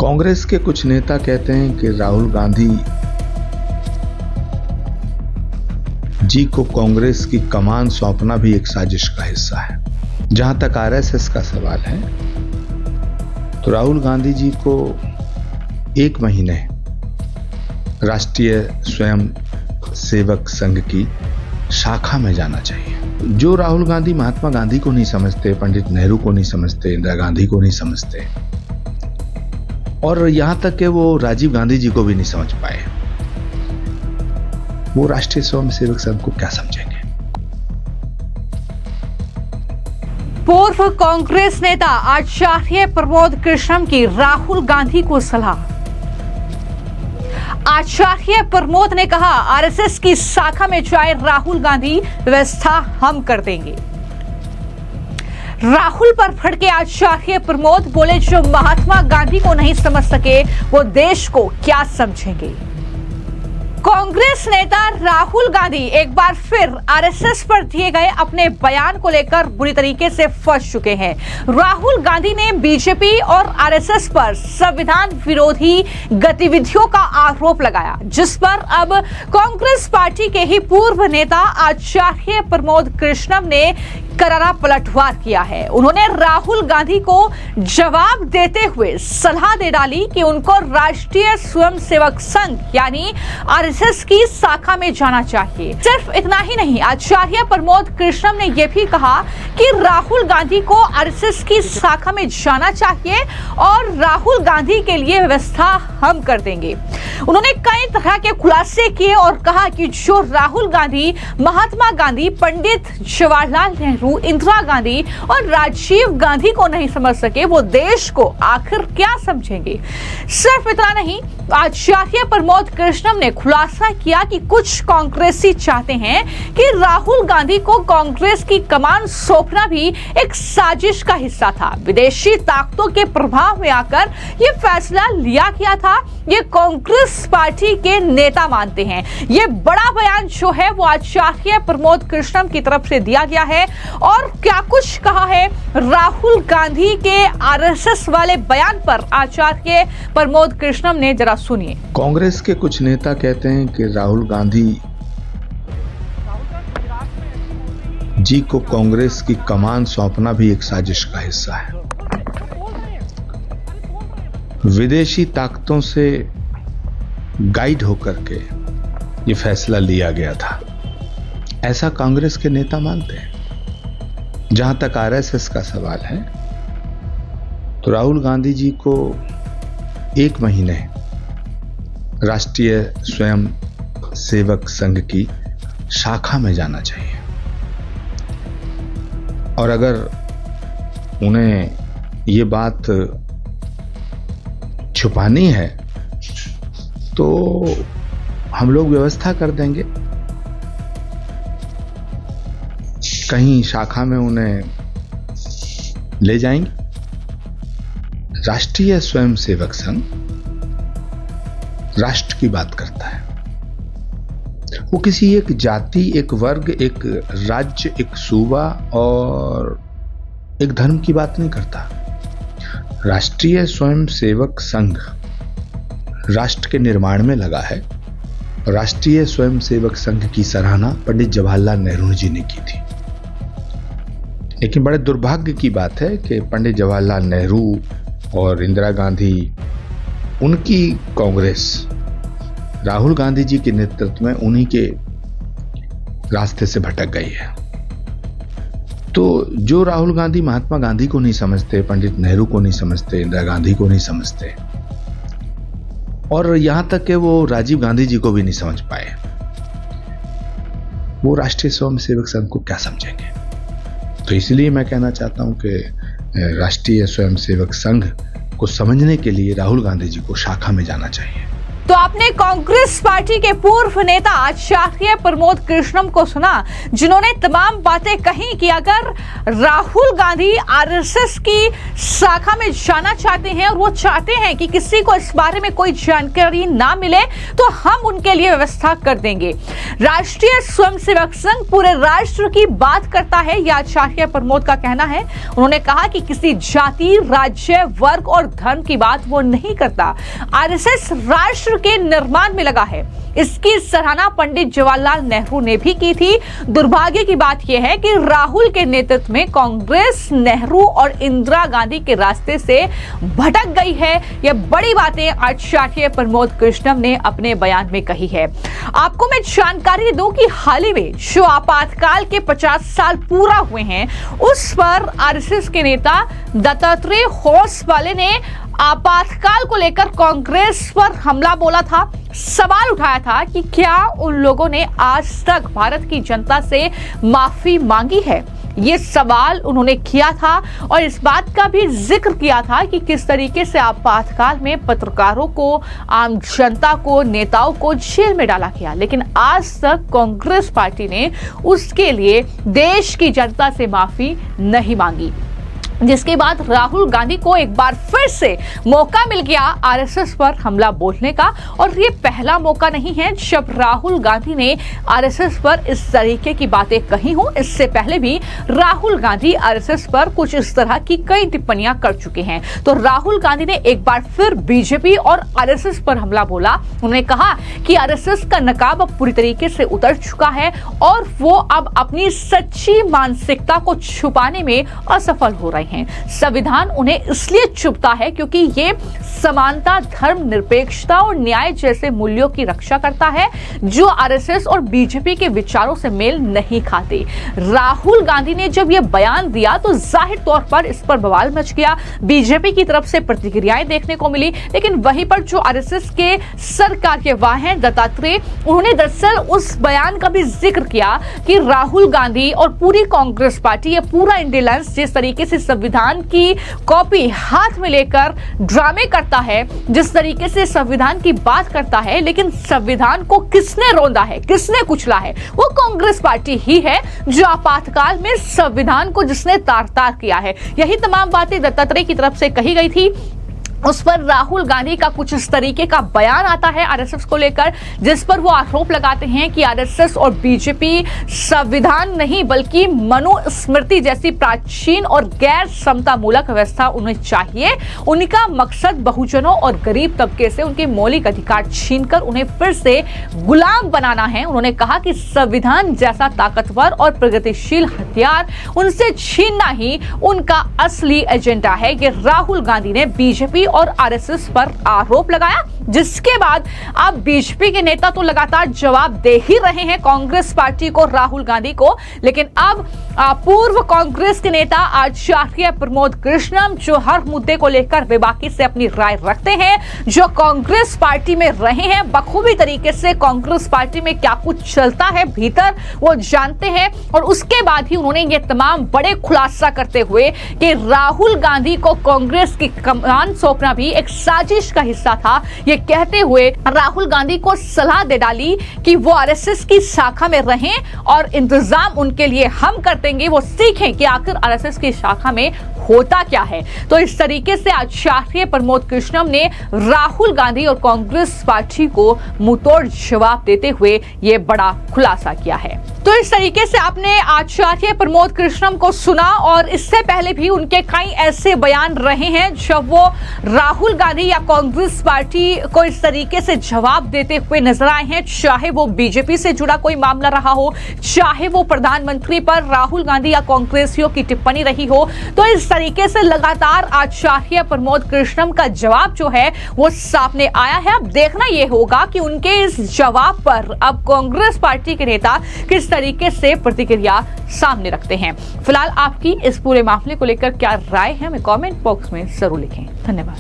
कांग्रेस के कुछ नेता कहते हैं कि राहुल गांधी जी को कांग्रेस की कमान सौंपना भी एक साजिश का हिस्सा है। जहां तक आरएसएस का सवाल है तो राहुल गांधी जी को 1 महीने राष्ट्रीय स्वयं सेवक संघ की शाखा में जाना चाहिए। जो राहुल गांधी महात्मा गांधी को नहीं समझते, पंडित नेहरू को नहीं समझते, इंदिरा गांधी को नहीं समझते और यहां तक कि वो राजीव गांधी जी को भी नहीं समझ पाए, वो राष्ट्रीय स्वयं सेवक संघ को क्या समझेंगे। पूर्व कांग्रेस नेता आचार्य प्रमोद कृष्णम की राहुल गांधी को सलाह। आचार्य प्रमोद ने कहा, आरएसएस की शाखा में जाए राहुल गांधी, व्यवस्था हम कर देंगे। राहुल पर भड़के आचार्य प्रमोद बोले, जो महात्मा गांधी को नहीं समझ सके वो देश को क्या समझेंगे। कांग्रेस नेता राहुल गांधी एक बार फिर आरएसएस पर दिए गए अपने बयान को लेकर बुरी तरीके से फंस चुके हैं। राहुल गांधी ने बीजेपी और आरएसएस पर संविधान विरोधी गतिविधियों का आरोप लगाया, जिस पर अब कांग्रेस पार्टी के ही पूर्व नेता आचार्य प्रमोद कृष्णम ने करारा पलटवार किया है। उन्होंने राहुल गांधी को जवाब देते हुए सलाह दे डाली कि उनको राष्ट्रीय स्वयंसेवक संघ यानी आरएसएस की शाखा में जाना चाहिए। सिर्फ इतना ही नहीं, आचार्य प्रमोद कृष्णम ने यह भी कहा कि राहुल गांधी को आरएसएस की शाखा में जाना चाहिए और राहुल गांधी के लिए व्यवस्था हम कर देंगे। उन्होंने कई तरह के खुलासे किए और कहा कि जो राहुल गांधी महात्मा गांधी, पंडित जवाहरलाल नेहरू, इंदिरा गांधी और राजीव गांधी को नहीं समझ सके वो देश को आखिर क्या समझेंगे। सिर्फ इतना नहीं, आचार्य प्रमोद कृष्णम ने खुलासा किया कि कुछ कांग्रेसी चाहते हैं कि राहुल गांधी को कांग्रेस की कमान सौंपना भी एक साजिश का हिस्सा था। विदेशी ताकतों के प्रभाव में आकर यह फैसला लिया गया था, ये कांग्रेस पार्टी के नेता मानते हैं। ये बड़ा बयान जो है वो आचार्य प्रमोद कृष्णम की तरफ से दिया गया है। और क्या कुछ कहा है राहुल गांधी के आरएसएस वाले बयान पर आचार्य प्रमोद कृष्णम ने, जरा सुनिए। कांग्रेस के कुछ नेता कहते हैं कि राहुल गांधी जी को कांग्रेस की कमान सौंपना भी एक साजिश का हिस्सा है। विदेशी ताकतों से गाइड होकर के ये फैसला लिया गया था, ऐसा कांग्रेस के नेता मानते हैं। जहां तक आरएसएस का सवाल है तो राहुल गांधी जी को 1 महीने राष्ट्रीय स्वयं सेवक संघ की शाखा में जाना चाहिए और अगर उन्हें ये बात छुपानी है तो हम लोग व्यवस्था कर देंगे, कहीं शाखा में उन्हें ले जाएंगे। राष्ट्रीय स्वयंसेवक संघ राष्ट्र की बात करता है, वो किसी एक जाति, एक वर्ग, एक राज्य, एक सूबा और एक धर्म की बात नहीं करता। राष्ट्रीय स्वयंसेवक संघ राष्ट्र के निर्माण में लगा है। राष्ट्रीय स्वयंसेवक संघ की सराहना पंडित जवाहरलाल नेहरू जी ने की थी, लेकिन बड़े दुर्भाग्य की बात है कि पंडित जवाहरलाल नेहरू और इंदिरा गांधी, उनकी कांग्रेस राहुल गांधी जी के नेतृत्व में उन्हीं के रास्ते से भटक गई है। तो जो राहुल गांधी महात्मा गांधी को नहीं समझते, पंडित नेहरू को नहीं समझते, इंदिरा गांधी को नहीं समझते और यहां तक कि वो राजीव गांधी जी को भी नहीं समझ पाए, वो राष्ट्रीय स्वयंसेवक संघ को क्या समझेंगे। तो इसलिए मैं कहना चाहता हूं कि राष्ट्रीय स्वयंसेवक संघ को समझने के लिए राहुल गांधी जी को शाखा में जाना चाहिए। तो आपने कांग्रेस पार्टी के पूर्व नेता आचार्य प्रमोद कृष्णम को सुना, जिन्होंने तमाम बातें कही कि अगर राहुल गांधी आरएसएस की शाखा में जाना चाहते हैं और वो चाहते हैं कि किसी को इस बारे में कोई जानकारी ना मिले तो हम उनके लिए व्यवस्था कर देंगे। राष्ट्रीय स्वयंसेवक संघ पूरे राष्ट्र की बात करता है, यह आचार्य प्रमोद का कहना है। उन्होंने कहा कि किसी जाति, राज्य, वर्ग और धर्म की बात वो नहीं करता। आरएसएस राष्ट्र के निर्माण में लगा है। इसकी सराहना पंडित जवाहरलाल नेहरू ने भी की थी। दुर्भाग्य की बात यह है कि राहुल के नेतृत्व में कांग्रेस नेहरू और इंदिरा गांधी के रास्ते से भटक गई है। यह बड़ी बातें आचार्य प्रमोद कृष्णम ने अपने बयान में कही है। आपको मैं जानकारी दूं कि हाल ही में जो आपातकाल के 50 साल पूरा हुए हैं, उस पर आरएसएस के नेता दत्तात्रेय होसबले ने आपातकाल को लेकर कांग्रेस पर हमला बोला था। सवाल उठाया था कि क्या उन लोगों ने आज तक भारत की जनता से माफी मांगी है। ये सवाल उन्होंने किया था और इस बात का भी जिक्र किया था कि किस तरीके से आपातकाल में पत्रकारों को, आम जनता को, नेताओं को जेल में डाला गया, लेकिन आज तक कांग्रेस पार्टी ने उसके लिए देश की जनता से माफी नहीं मांगी। जिसके बाद राहुल गांधी को एक बार फिर से मौका मिल गया आरएसएस पर हमला बोलने का, और ये पहला मौका नहीं है जब राहुल गांधी ने आरएसएस पर इस तरीके की बातें कही हो। इससे पहले भी राहुल गांधी आरएसएस पर कुछ इस तरह की कई टिप्पणियां कर चुके हैं। तो राहुल गांधी ने एक बार फिर बीजेपी और आरएसएस पर हमला बोला। उन्होंने कहा कि आरएसएस का नकाब अब पूरी तरीके से उतर चुका है और वो अब अपनी सच्ची मानसिकता को छुपाने में असफल हो रहे हैं। संविधान उन्हें इसलिए चुभता है क्योंकि ये समानता, धर्मनिरपेक्षता और न्याय जैसे मूल्यों की रक्षा करता है, जो आरएसएस और बीजेपी के विचारों से मेल नहीं खाते। राहुल गांधी ने जब यह बयान दिया तो जाहिर तौर पर इस पर बवाल मच गया। बीजेपी की तरफ से प्रतिक्रियाएं देखने को मिली, लेकिन वहीं पर जो आरएसएस के सरकार्यवाह हैं दत्तात्रेय, उन्होंने दरअसल उस बयान का भी जिक्र किया कि राहुल गांधी और पूरी कांग्रेस पार्टी, ये पूरा इंडियंस जिस तरीके से संविधान की कॉपी हाथ में लेकर ड्रामे करता है, जिस तरीके से संविधान की बात करता है, लेकिन संविधान को किसने रोंदा है, किसने कुचला है, वो कांग्रेस पार्टी ही है, जो आपातकाल में संविधान को जिसने तार-तार किया है। यही तमाम बातें दत्तात्रेय की तरफ से कही गई थी। उस पर राहुल गांधी का कुछ इस तरीके का बयान आता है आरएसएस को लेकर, जिस पर वो आरोप लगाते हैं कि आरएसएस और बीजेपी संविधान नहीं बल्कि मनुस्मृति जैसी प्राचीन और गैर समता मूलक व्यवस्था उन्हें चाहिए। उनका मकसद बहुजनों और गरीब तबके से उनके मौलिक अधिकार छीनकर उन्हें फिर से गुलाम बनाना है। उन्होंने कहा कि संविधान जैसा ताकतवर और प्रगतिशील हथियार उनसे छीनना ही उनका असली एजेंडा है। ये राहुल गांधी ने बीजेपी और आरएसएस पर आरोप लगाया, जिसके बाद अब बीजेपी के नेता तो लगातार जवाब दे ही रहे हैं कांग्रेस पार्टी को, राहुल गांधी को, लेकिन अब पूर्व कांग्रेस के नेता आचार्य प्रमोद कृष्णम, जो हर मुद्दे को लेकर बेबाकी से अपनी राय रखते हैं, जो कांग्रेस पार्टी में रहे हैं, बखूबी तरीके से कांग्रेस पार्टी में क्या कुछ चलता है भीतर वो जानते हैं, और उसके बाद ही उन्होंने ये तमाम बड़े खुलासा करते हुए कि राहुल गांधी को कांग्रेस की कमान सौंपना भी एक साजिश का हिस्सा था, ये कहते हुए राहुल गांधी को सलाह दे डाली कि वो आरएसएस की शाखा में रहें और इंतजाम उनके लिए हम कर देंगे, वो सीखें कि आखिर आरएसएस की शाखा में होता क्या है। तो इस तरीके से आचार्य प्रमोद कृष्णम ने राहुल गांधी और कांग्रेस पार्टी को मुंहतोड़ जवाब देते हुए ये बड़ा खुलासा किया है। तो इस तरीके से आपने आचार्य प्रमोद कृष्णम को सुना, और इससे पहले भी उनके कई ऐसे बयान रहे हैं जब वो राहुल गांधी या कांग्रेस पार्टी को इस तरीके से जवाब देते हुए नजर आए हैं, चाहे वो बीजेपी से जुड़ा कोई मामला रहा हो, चाहे वो प्रधानमंत्री पर राहुल गांधी या कांग्रेसियों की टिप्पणी रही हो। तो इस तरीके से लगातार आचार्य प्रमोद कृष्णम का जवाब जो है वो सामने आया है। अब देखना यह होगा कि उनके इस जवाब पर अब कांग्रेस पार्टी के नेता किस तरीके से प्रतिक्रिया सामने रखते हैं। फिलहाल आपकी इस पूरे मामले को लेकर क्या राय है, हमें कमेंट बॉक्स में जरूर लिखें। धन्यवाद।